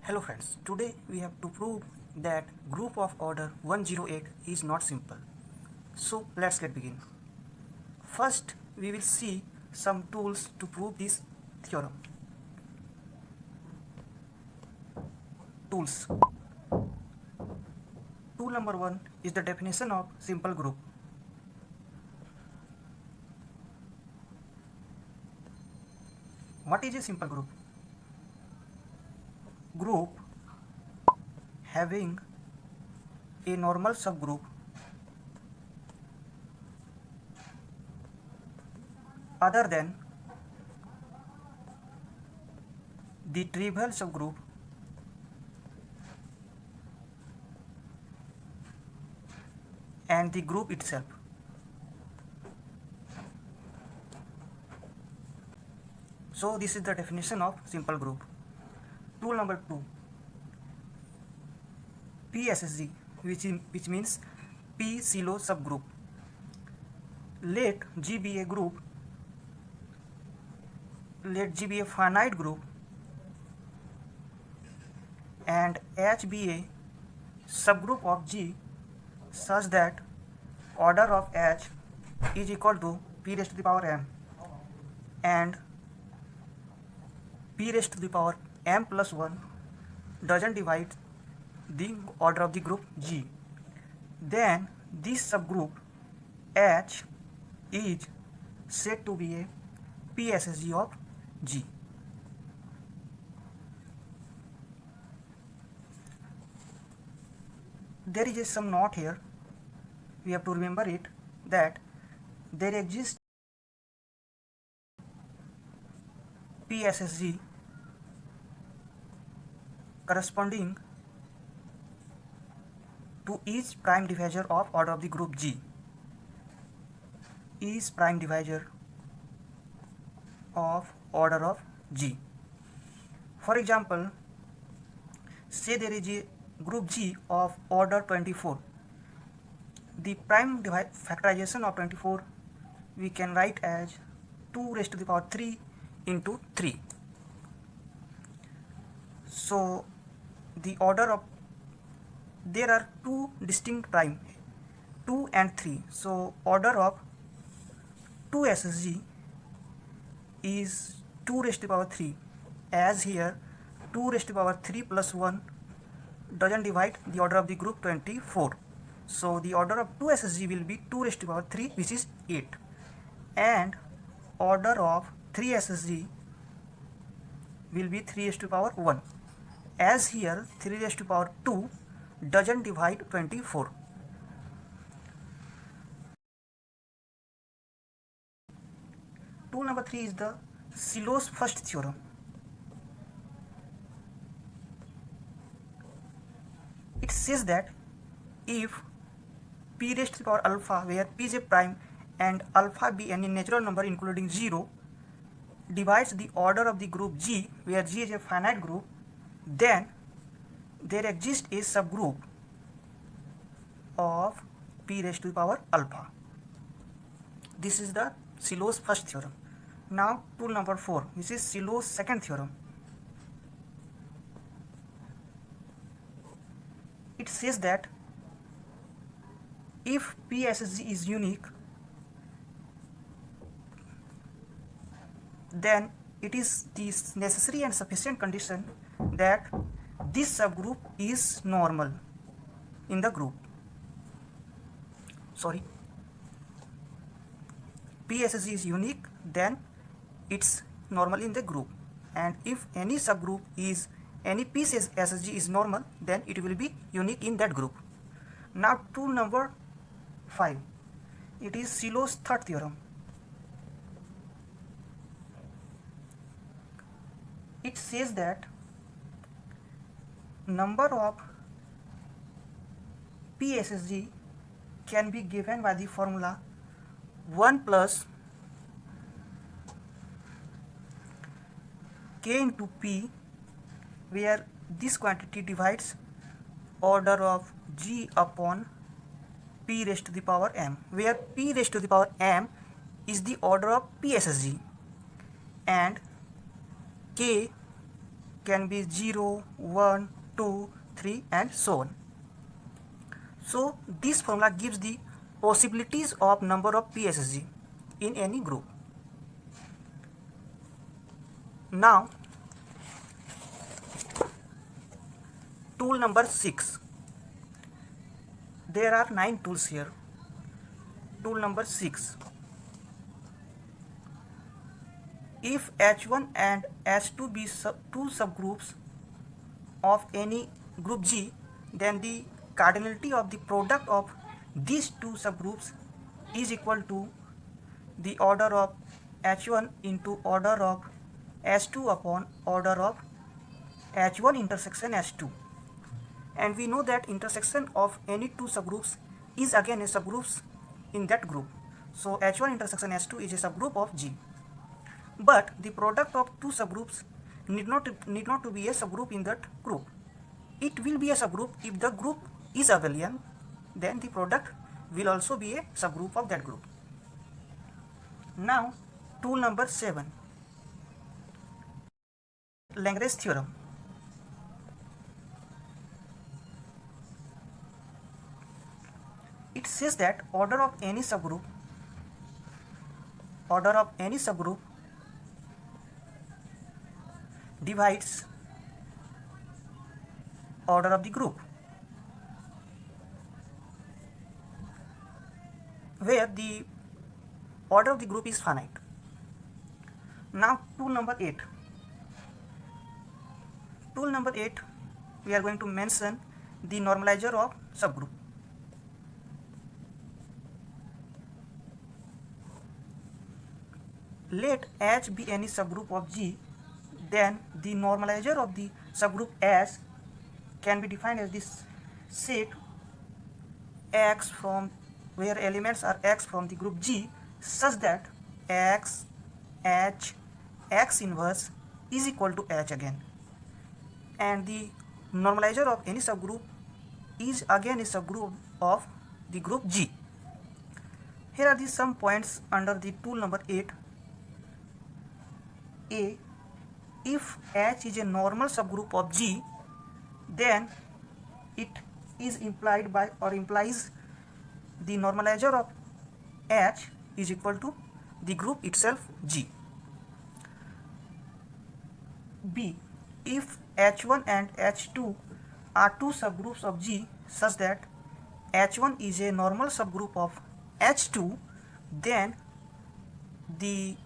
Hello friends, today we have to prove that group of order 108 is not simple. So let's get begin. First we will see some tools to prove this theorem. Tools. Tool number 1 is the definition of simple group. What is a simple group? Group having a normal subgroup other than the trivial subgroup and the group itself. So this is the definition of simple group. Tool number 2, P-SSG, which means P-Sylow subgroup. Let G be a group, let G be a finite group, and H be a subgroup of G such that order of H is equal to P raised to the power m and P raised to the power m plus 1 doesn't divide the order of the group G. Then this subgroup H is said to be a P-SSG of G. There is some note here, we have to remember it, that there exists P-SSG corresponding to each prime divisor of order of the group G. Each prime divisor of order of G. For example, say there is a group G of order 24. The prime factorization of 24 we can write as 2 raised to the power 3 into 3. So the order of, there are two distinct prime, 2 and 3. So order of 2-SSG is 2 raised to the power 3, as here 2 raised to the power 3 plus 1 doesn't divide the order of the group 24. So the order of 2-SSG will be 2 raised to the power 3, which is 8, and order of 3-SSG will be 3 raised to the power 1, as here 3 raised to the power 2 doesn't divide 24. Tool number 3 is the Sylow's first theorem. It says that if P raised to the power alpha, where P is a prime and alpha be any natural number including 0, divides the order of the group G, where G is a finite group, then there exists a subgroup of P raised to the power alpha. This is the Sylow's first theorem. Now tool number 4, this is Sylow's second theorem. It says that if P-SSG is unique, then it is the necessary and sufficient condition that this subgroup is normal in the group. P-SSG is unique, then it's normal in the group, and if any subgroup is any P-SSG is normal, then it will be unique in that group. Now tool number 5, it is Sylow's third theorem. It says that number of P-SSG can be given by the formula 1 plus k into P, where this quantity divides order of G upon P raised to the power m, where P raised to the power m is the order of P-SSG and k can be 0, 1, 2, 3 and so on. So this formula gives the possibilities of number of P-SSG in any group. Now tool number 6. There are 9 tools here. Tool number 6. If H1 and H2 be two subgroups of any group G, then the cardinality of the product of these two subgroups is equal to the order of H1 into order of H2 upon order of H1 intersection H2. And we know that intersection of any two subgroups is again a subgroups in that group. So H1 intersection H2 is a subgroup of G. But the product of two subgroups need not to be a subgroup in that group. It will be a subgroup if the group is abelian, then the product will also be a subgroup of that group. Now tool number 7, Lagrange theorem. It says that order of any subgroup divides order of the group, where the order of the group is finite. Now tool number 8. Tool number 8, we are going to mention the normalizer of subgroup. Let H be any subgroup of G, then the normalizer of the subgroup H can be defined as this set X from where elements are X from the group G, such that X, H, X inverse is equal to H again. And the normalizer of any subgroup is again a subgroup of the group G. Here are the some points under the tool number 8. A. If H is a normal subgroup of G, then it is implied by or implies the normalizer of H is equal to the group itself G. B. If H1 and H2 are two subgroups of G such that H1 is a normal subgroup of H2, then the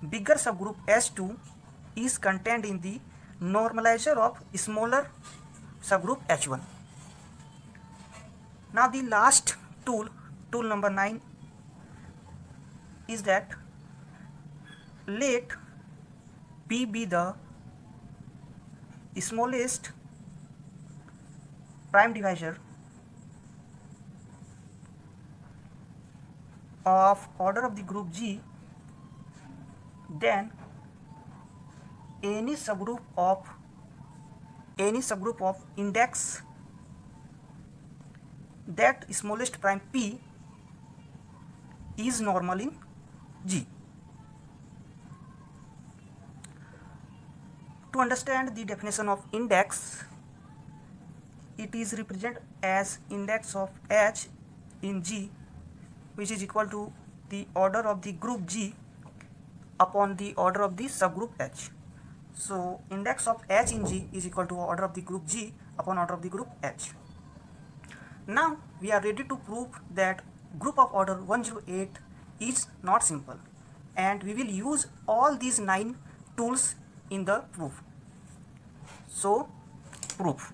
bigger subgroup H2 is contained in the normalizer of smaller subgroup H1. Now the last tool, tool number 9, is that let P be the smallest prime divisor of order of the group G, then any subgroup of index that smallest prime P is normal in G. To understand the definition of index, it is represented as index of H in G, which is equal to the order of the group G upon the order of the subgroup H. So index of H in G is equal to order of the group G upon order of the group H. Now we are ready to prove that group of order 108 is not simple, and we will use all these 9 tools in the proof. So proof.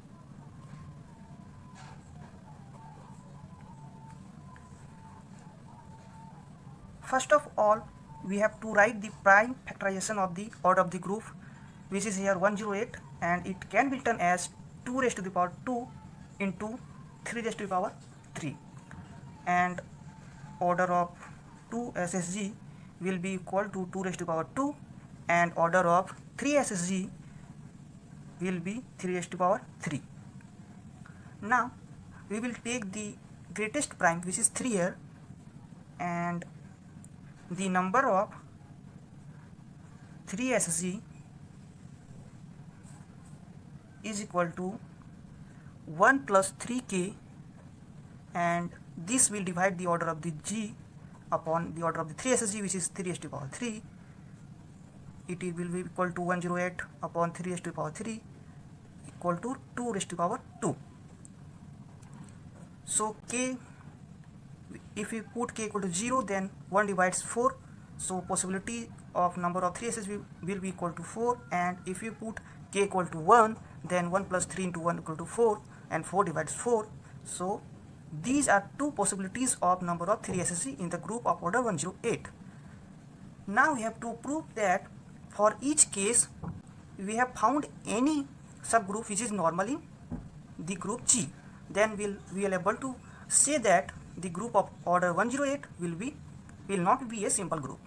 First of all, we have to write the prime factorization of the order of the group, which is here 108, and it can be written as 2 raised to the power 2 into 3 raised to the power 3, and order of 2 SSG will be equal to 2 raised to the power 2, and order of 3 SSG will be 3 raised to the power 3. Now we will take the greatest prime, which is 3 here, and the number of 3 SSG is equal to 1 plus 3k, and this will divide the order of the G upon the order of the 3SSG, which is 3 raised to the power 3. It will be equal to 108 upon 3 raised to the power 3 equal to 2 raised to the power 2. So k, if we put k equal to 0, then 1 divides 4. So possibility of number of 3SSG will be equal to 4, and if you put k equal to 1, then 1 plus 3 into 1 equal to 4, and 4 divides 4. So these are two possibilities of number of 3SSG in the group of order 108. Now we have to prove that for each case we have found any subgroup which is normal in the group G. Then we will able to say that the group of order 108 will not be a simple group.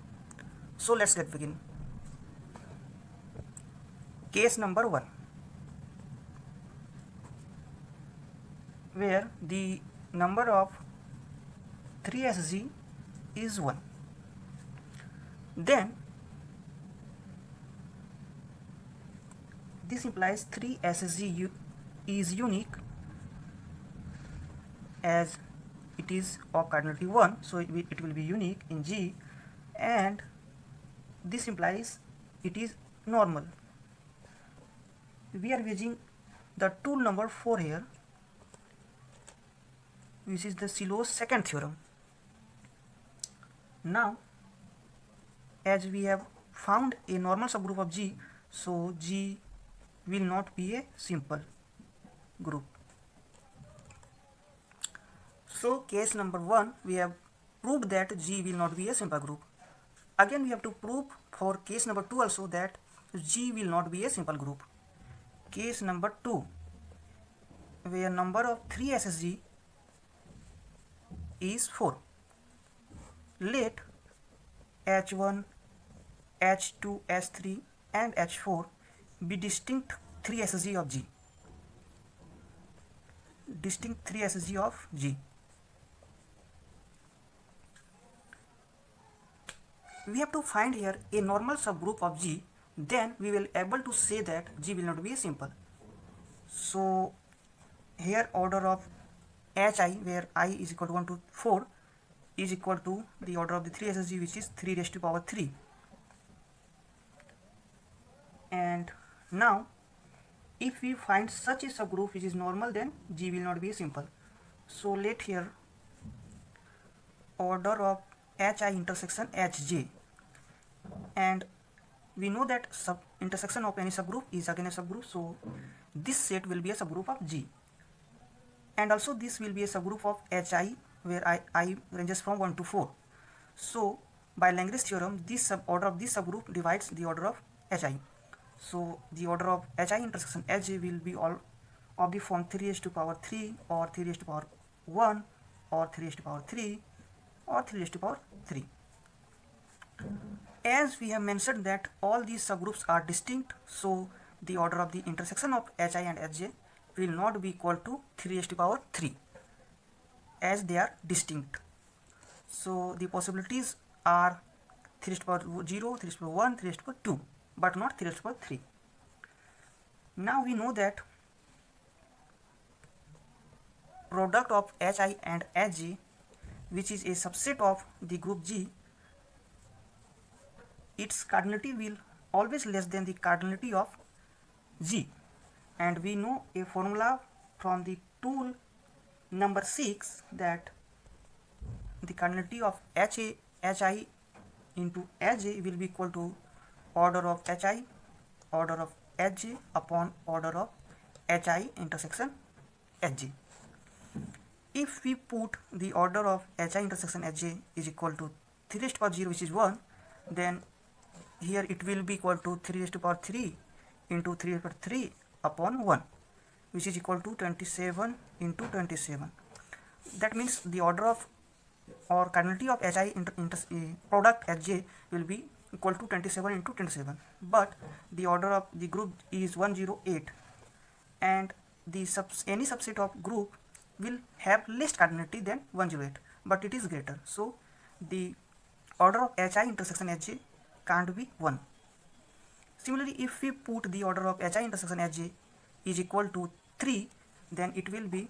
So let's get begin. Case number 1, where the number of 3SSG is 1. Then this implies 3SSG is unique, as it is of cardinality 1, so it will be unique in G, and this implies it is normal. We are using the tool number 4 here, which is the Sylow's second theorem. Now, as we have found a normal subgroup of G, so G will not be a simple group. So case number 1, we have proved that G will not be a simple group. Again, we have to prove for case number 2 also that G will not be a simple group. Case number 2, where number of 3SSG is 4. Let H1, H2, H3 and H4 be distinct 3SSG of G. Distinct 3SSG of G. We have to find here a normal subgroup of G, then we will able to say that G will not be a simple. So here order of Hi, where I is equal to 1 to 4, is equal to the order of the 3SSG, which is 3 raised to the power 3. And now if we find such a subgroup which is normal, then G will not be a simple. So let here order of Hi intersection Hj, and we know that intersection of any subgroup is again a subgroup, so this set will be a subgroup of G, and also this will be a subgroup of Hi, where I ranges from 1 to 4. So by Lagrange theorem, this order of this subgroup divides the order of Hi. So the order of Hi intersection Hj will be all of the form 3 raised to the power 3 or 3 raised to the power 1 or 3 raised to the power 3 or 3 raised to the power 3. As we have mentioned that all these subgroups are distinct, so the order of the intersection of Hi and Hj will not be equal to 3 raised to the power 3, as they are distinct. So the possibilities are 3 raised to the power 0, 3 raised to the power 1, 3 raised to the power 2, but not 3 raised to the power 3. Now we know that product of Hi and Hj, which is a subset of the group G, its cardinality will always less than the cardinality of G, and we know a formula from the tool number 6 that the cardinality of Hi into Hj will be equal to order of Hi, order of Hj upon order of Hi intersection Hj. If we put the order of Hi intersection Hj is equal to 3 raised to the power 0, which is 1, then here it will be equal to 3 raised to the power 3 into 3 raised to the power 3 upon 1, which is equal to 27 into 27. That means the order of or cardinality of Hi product Hj will be equal to 27 into 27, but the order of the group is 108, and the any subset of group will have less cardinality than 108, but it is greater, so the order of Hi intersection Hj can't be 1. Similarly, if we put the order of Hi intersection Hj is equal to 3, then it will be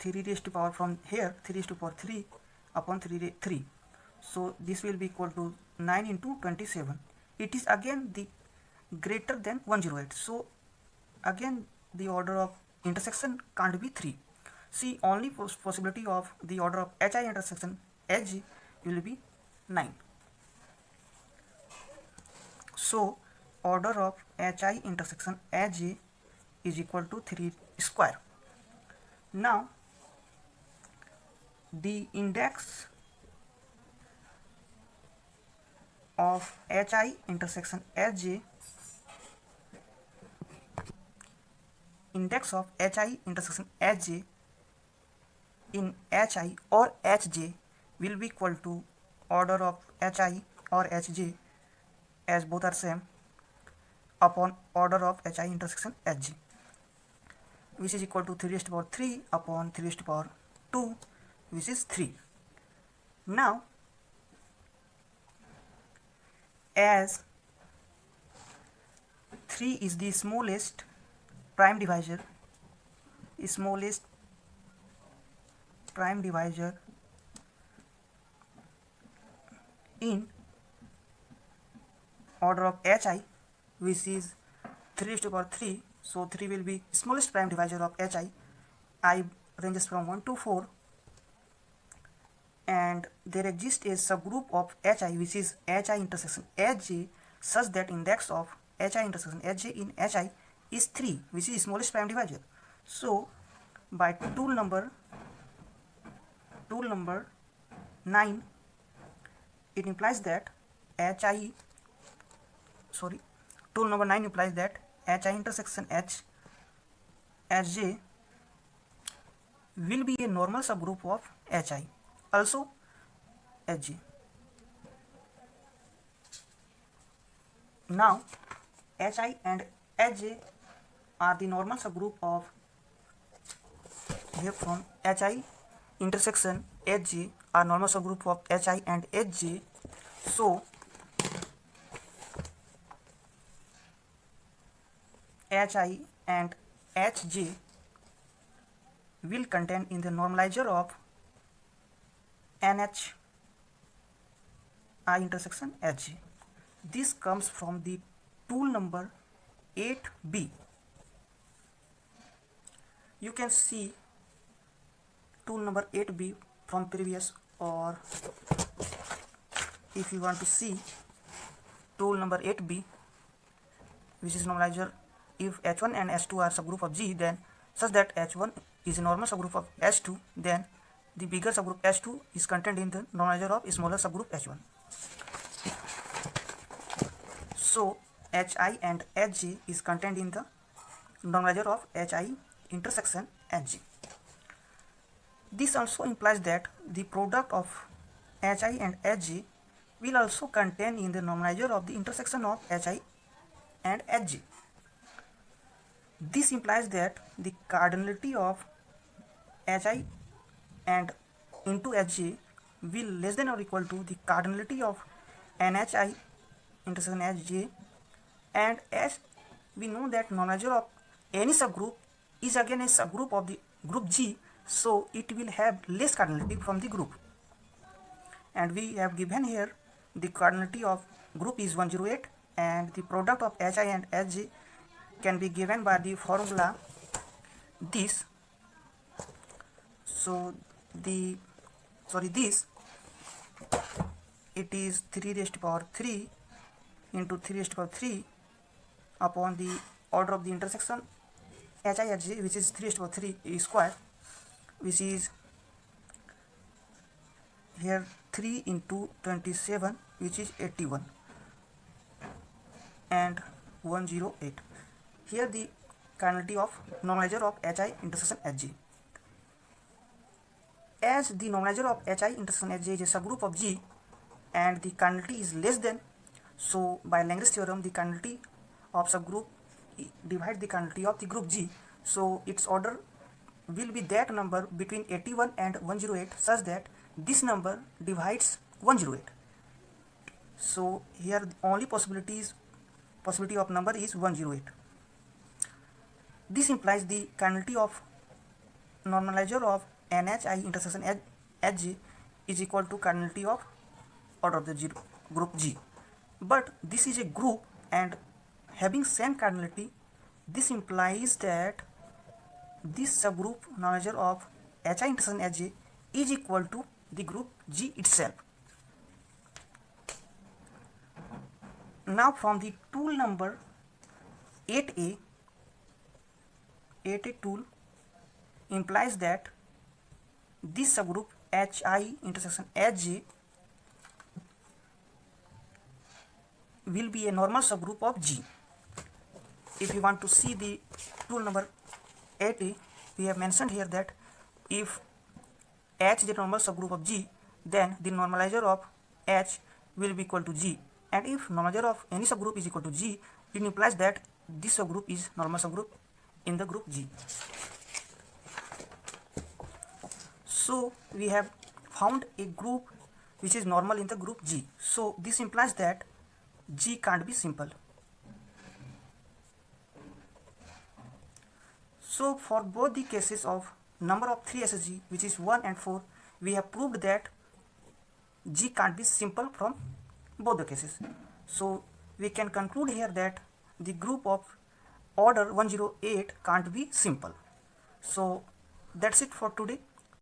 3 raised to power from here 3 raised to power 3 upon 3. So this will be equal to 9 into 27. It is again the greater than 108. So again the order of intersection can't be 3. See, only possibility of the order of HI intersection HG will be 9. So order of HI intersection HJ is equal to 3 square. Now the index of HI intersection HJ, index of HI intersection HJ in HI or HJ will be equal to order of HI or HJ, as both are same, upon order of HI intersection HJ, which is equal to 3 raised to power 3 upon 3 raised to power 2, which is 3. Now as 3 is the smallest prime divisor, in order of HI, which is 3 raised to power 3, so 3 will be smallest prime divisor of HI. I ranges from 1 to 4, and there exists a subgroup of HI which is HI intersection HJ, such that index of HI intersection HJ in HI is 3, which is smallest prime divisor. So by tool number 9, it implies that tool number 9 implies that HI intersection HJ will be a normal subgroup of HI, also HJ. Now HI and HJ are the normal subgroup of, here from HI intersection HJ are normal subgroup of HI and HJ. So HI and HJ will contain in the normalizer of NHI intersection HJ. This comes from the tool number 8B. You can see tool number 8B from previous, or if you want to see tool number 8B, which is normalizer if H1 and H2 are subgroup of G, then such that H1 is a normal subgroup of H2, then the bigger subgroup H2 is contained in the normalizer of smaller subgroup H1. So HI and HJ is contained in the normalizer of HI intersection HJ. This also implies that the product of HI and HJ will also contain in the normalizer of the intersection of HI and HJ. This implies that the cardinality of HI and into HJ will less than or equal to the cardinality of NHI intersection HJ, and as we know that normalizer of any subgroup is again a subgroup of the group G, so it will have less cardinality from the group, and we have given here the cardinality of group is 108, and the product of HI and HJ can be given by the formula this. So this it is 3 raised to power 3 into 3 raised to power 3 upon the order of the intersection HI, which is 3 raised to power 3 square, which is here 3 into 27, which is 81, and 108. Here the cardinality of normalizer of HI intersection HJ. As the normalizer of HI intersection HJ is a subgroup of G and the cardinality is less than, so by Lagrange theorem the cardinality of subgroup divide the cardinality of the group G, so its order will be that number between 81 and 108, such that this number divides 108. So here the only possibility of number is 108. This implies the cardinality of normalizer of NHI intersection HJ is equal to cardinality of order of the group G. But this is a group, and having same cardinality, this implies that this subgroup normalizer of HI intersection HJ is equal to the group G itself. Now from the tool number 8A tool implies that this subgroup HI intersection HJ will be a normal subgroup of G. If you want to see the tool number 8A, we have mentioned here that if H is the normal subgroup of G, then the normalizer of H will be equal to G, and if normalizer of any subgroup is equal to G, it implies that this subgroup is normal subgroup in the group G. So we have found a group which is normal in the group G. So this implies that G can't be simple. So for both the cases of number of 3 SSG, which is 1 and 4, we have proved that G can't be simple from both the cases. So we can conclude here that the group of order 108 can't be simple. So that's it for today.